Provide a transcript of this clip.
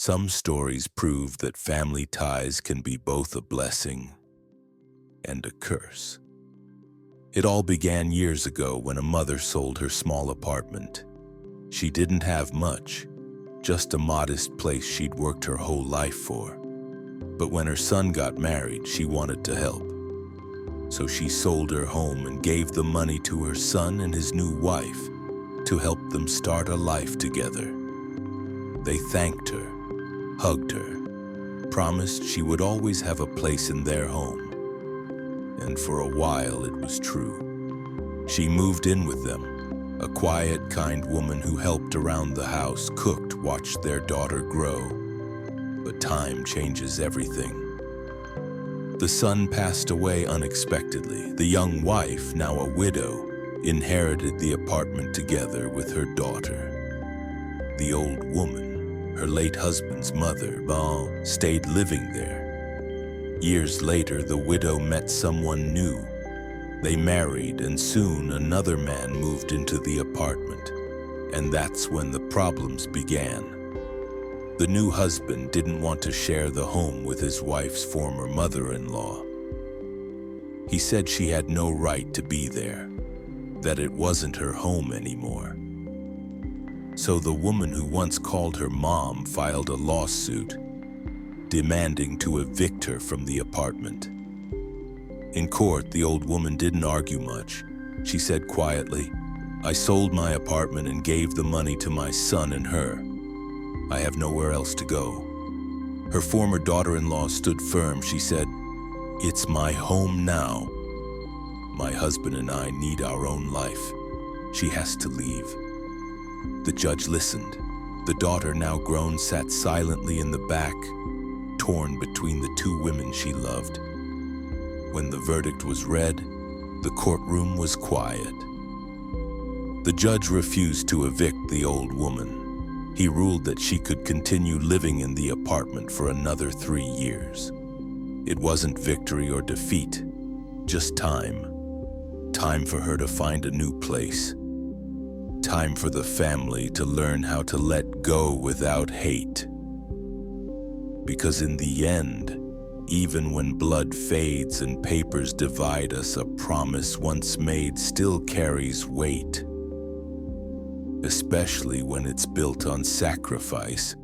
Some stories prove that family ties can be both a blessing and a curse. It all began years ago when a mother sold her small apartment. She didn't have much, just a modest place she'd worked her whole life for. But when her son got married, she wanted to help. So she sold her home and gave the money to her son and his new wife to help them start a life together. They thanked her, hugged her, promised she would always have a place in their home. And for a while it was true. She moved in with them, a quiet, kind woman who helped around the house, cooked, watched their daughter grow. But time changes everything. The son passed away unexpectedly. The young wife, now a widow, inherited the apartment together with her daughter. The old woman, her late husband's mother, stayed living there. Years later, the widow met someone new. They married, and soon another man moved into the apartment. And that's when the problems began. The new husband didn't want to share the home with his wife's former mother-in-law. He said she had no right to be there, that it wasn't her home anymore. So the woman who once called her mom filed a lawsuit, demanding to evict her from the apartment. In court, the old woman didn't argue much. She said quietly, "I sold my apartment and gave the money to my son and her. I have nowhere else to go." Her former daughter-in-law stood firm. She said, "It's my home now. My husband and I need our own life. She has to leave." The judge listened. The daughter, now grown, sat silently in the back, torn between the two women she loved. When the verdict was read, the courtroom was quiet. The judge refused to evict the old woman. He ruled that she could continue living in the apartment for another 3 years. It wasn't victory or defeat, just time. Time for her to find a new place. Time for the family to learn how to let go without hate. Because in the end, even when blood fades and papers divide us, a promise once made still carries weight. Especially when it's built on sacrifice